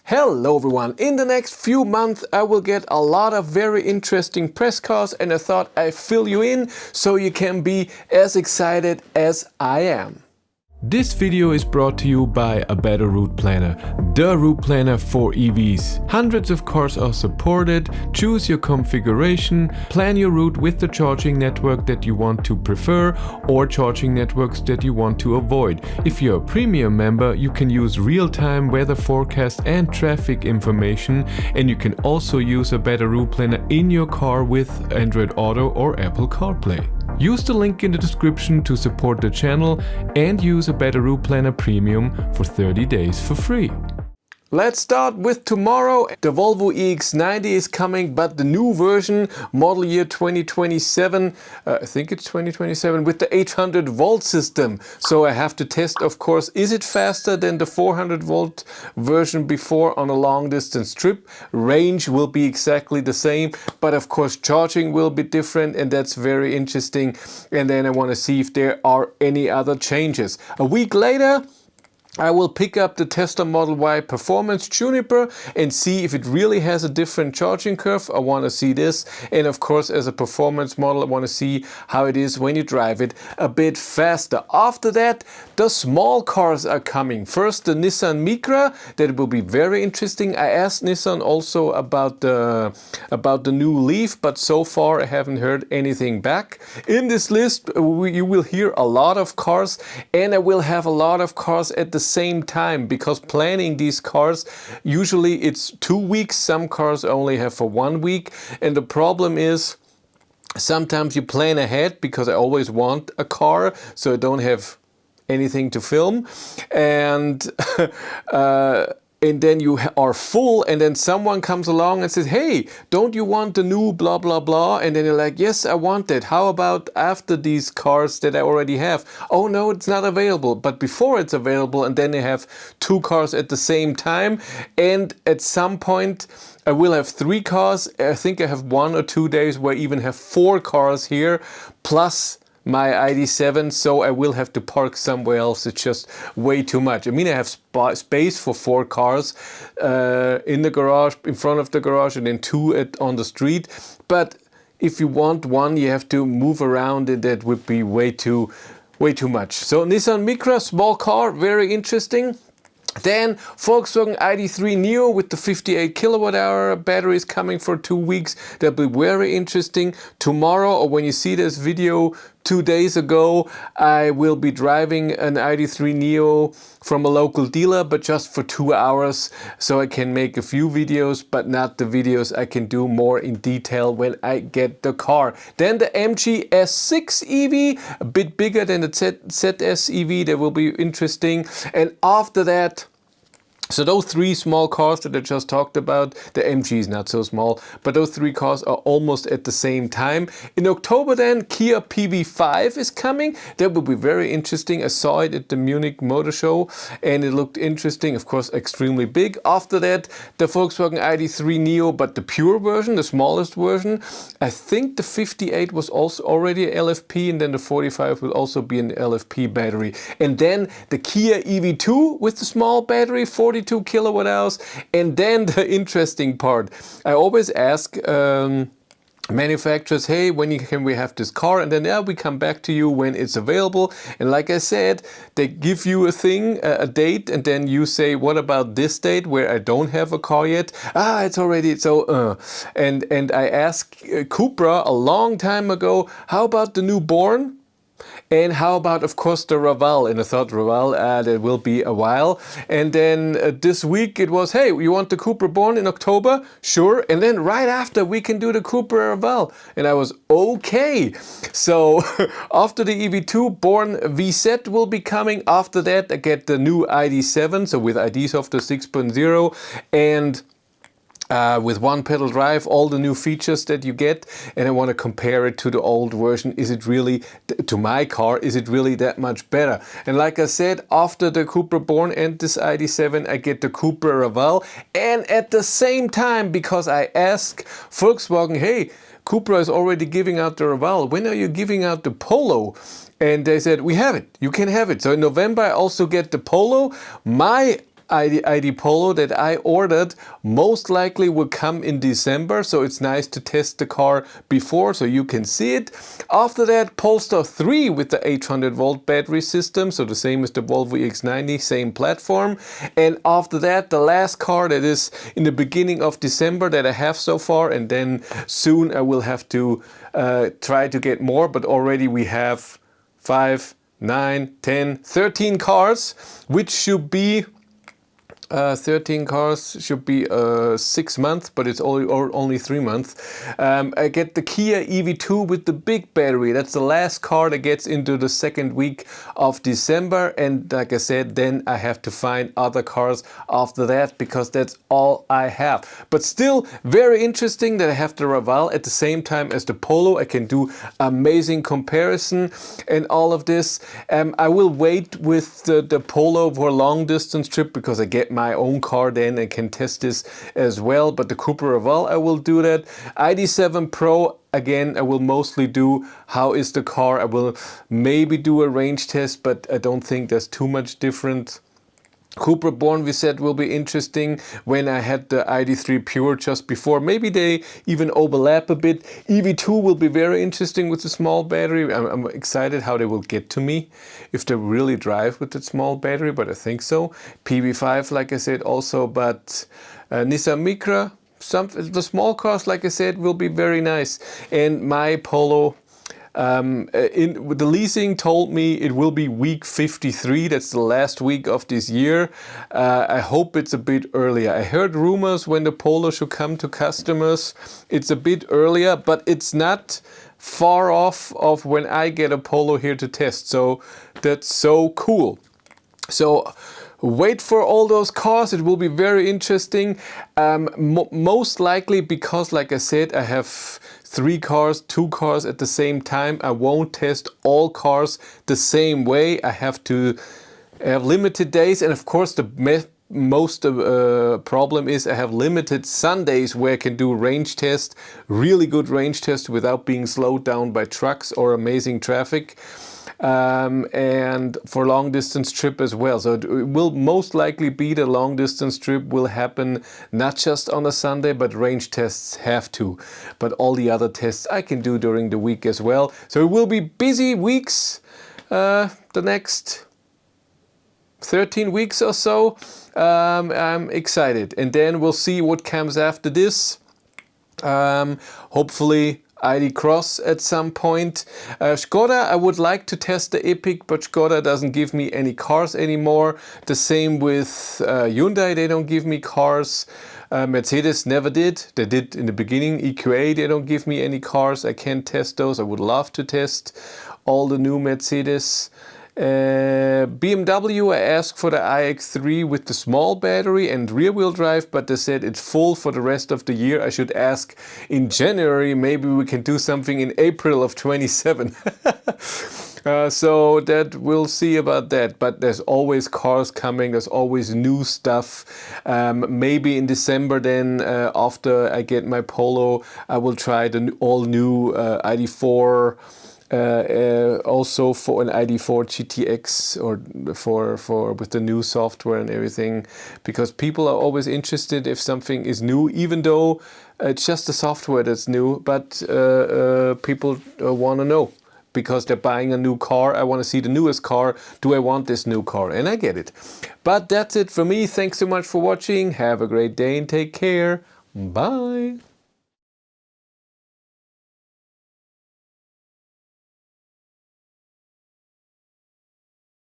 Hello everyone, in the next few months I will get a lot of very interesting press cars and I thought I'd fill you in so you can be as excited as I am. This video is brought to you by A Better Route Planner, the route planner for EVs. Hundreds of cars are supported, choose your configuration, plan your route with the charging network that you want to prefer or charging networks that you want to avoid. If you're a premium member, you can use real-time weather forecast and traffic information, and you can also use A Better Route Planner in your car with Android Auto or Apple CarPlay. Use the link in the description to support the channel and use A Better Route Planner Premium for 30 days for free. Let's start with tomorrow. The Volvo EX90 is coming, but the new version, model year 2027, I think it's 2027, with the 800 volt system. So I have to test, of course, is it faster than the 400 volt version before on a long distance trip? Range will be exactly the same, but of course charging will be different, and that's very interesting. And then I want to see if there are any other changes. A week later, I will pick up the Tesla Model Y Performance Juniper and see if it really has a different charging curve. I want to see this. And of course, as a performance model, I want to see how it is when you drive it a bit faster. After that, the small cars are coming. First, the Nissan Micra. That will be very interesting. I asked Nissan also about the new Leaf, but so far I haven't heard anything back. In this list, you will hear a lot of cars, and I will have a lot of cars at the same time, because planning these cars, usually it's 2 weeks. Some cars only have for 1 week, and the problem is sometimes you plan ahead, because I always want a car so I don't have anything to film, and and then you are full, and then someone comes along and says, hey, don't you want the new blah blah blah? And then you're like, yes, I want it. How about after these cars that I already have? Oh no, it's not available. But before it's available, and then you have 2 cars at the same time, and at some point I will have 3 cars. I think I have 1 or 2 days where I even have 4 cars here, plus my ID.7, so I will have to park somewhere else. It's just way too much. I mean, I have space for 4 cars in the garage, in front of the garage, and then 2 on the street. But if you want 1, you have to move around, and that would be way too much. So Nissan Micra, small car, very interesting. Then Volkswagen ID.3 Neo with the 58 kilowatt hour battery is coming for 2 weeks. That'll be very interesting. Tomorrow, or when you see this video 2 days ago, I will be driving an ID.3 Neo from a local dealer, but just for 2 hours, so I can make a few videos, but not the videos I can do more in detail when I get the car. Then the MG6 EV, a bit bigger than the ZS EV. That will be interesting. And after that, so those 3 small cars that I just talked about, the MG is not so small, but those 3 cars are almost at the same time. In October then, Kia PV5 is coming. That will be very interesting. I saw it at the Munich Motor Show and it looked interesting, of course extremely big. After that, the Volkswagen ID.3 Neo, but the pure version, the smallest version. I think the 58 was also already a LFP, and then the 45 will also be an LFP battery. And then the Kia EV2 with the small battery, 42 kilowatt hours. And then the interesting part, I always ask manufacturers, hey, when can we have this car? And then we come back to you when it's available. And like I said, they give you a thing, a date, and then you say, what about this date where I don't have a car yet? It's already so and I asked CUPRA a long time ago, how about the new Born? And how about, of course, the Raval? And I thought, Raval, that will be a while. And then this week it was, hey, you want the CUPRA Born in October? Sure. And then right after, we can do the CUPRA Raval. And I was, okay. So after the EV2, Born VZ will be coming. After that, I get the new ID.7, so with ID software 6.0, and with one pedal drive, all the new features that you get, and I want to compare it to the old version. Is it really, to my car, is it really that much better? And like I said, after the CUPRA Born and this ID.7, I get the CUPRA Raval. And at the same time, because I asked Volkswagen, hey, CUPRA is already giving out the Raval, when are you giving out the Polo? And they said, we have it, you can have it. So in November I also get the Polo. My ID Polo that I ordered most likely will come in December, so it's nice to test the car before so you can see it. After that, Polestar 3 with the 800 volt battery system, so the same as the Volvo EX90, same platform. And after that, the last car that is in the beginning of December that I have so far, and then soon I will have to try to get more, but already we have 5, 9, 10, 13 cars, which should be 13 cars should be 6 months, but it's only 3 months. I get the Kia EV2 with the big battery. That's the last car that gets into the second week of December. And like I said, then I have to find other cars after that because that's all I have. But still very interesting that I have the Raval at the same time as the Polo. I can do amazing comparison and all of this. I will wait with the Polo for a long distance trip because I get my own car then and can test this as well. But the CUPRA Born, I will do that. ID.7 Pro, again, I will mostly do how is the car. I will maybe do a range test, but I don't think there's too much different. CUPRA Born, we said, will be interesting when I had the ID.3 Pure just before. Maybe they even overlap a bit. EV2 will be very interesting with the small battery. I'm excited how they will get to me, if they really drive with the small battery, but I think so. PV5, like I said, also, but Nissan Micra, the small cars, like I said, will be very nice. And my Polo, the leasing told me it will be week 53. That's the last week of this year. I hope it's a bit earlier. I heard rumors when the Polo should come to customers. It's a bit earlier, but it's not far off of when I get a Polo here to test. So that's so cool. So wait for all those cars. It will be very interesting. Most likely because, like I said, I have 2 cars at the same time. I won't test all cars the same way. I have to have limited days, and of course the most problem is I have limited Sundays where I can do range test, really good range test without being slowed down by trucks or amazing traffic. And for long distance trip as well. So it will most likely be the long distance trip will happen not just on a Sunday, but range tests have to. But all the other tests I can do during the week as well. So it will be busy weeks, the next 13 weeks or so. I'm excited. And then we'll see what comes after this. Hopefully ID Cross at some point. Skoda, I would like to test the Epic, but Skoda doesn't give me any cars anymore. The same with Hyundai, they don't give me cars. Mercedes never did. They did in the beginning. EQA, they don't give me any cars. I can't test those. I would love to test all the new Mercedes. BMW, I asked for the iX3 with the small battery and rear wheel drive, but they said it's full for the rest of the year. I should ask in January, maybe we can do something in April of 27. So that we'll see about that, but there's always cars coming, there's always new stuff. Maybe in December then, after I get my Polo, I will try the all new ID.4. Also for an ID.4 GTX or for with the new software and everything, because people are always interested if something is new, even though it's just the software that's new, but people want to know because they're buying a new car. I want to see the newest car. Do I want this new car? And I get it. But that's it for me. Thanks so much for watching. Have a great day and take care. Bye.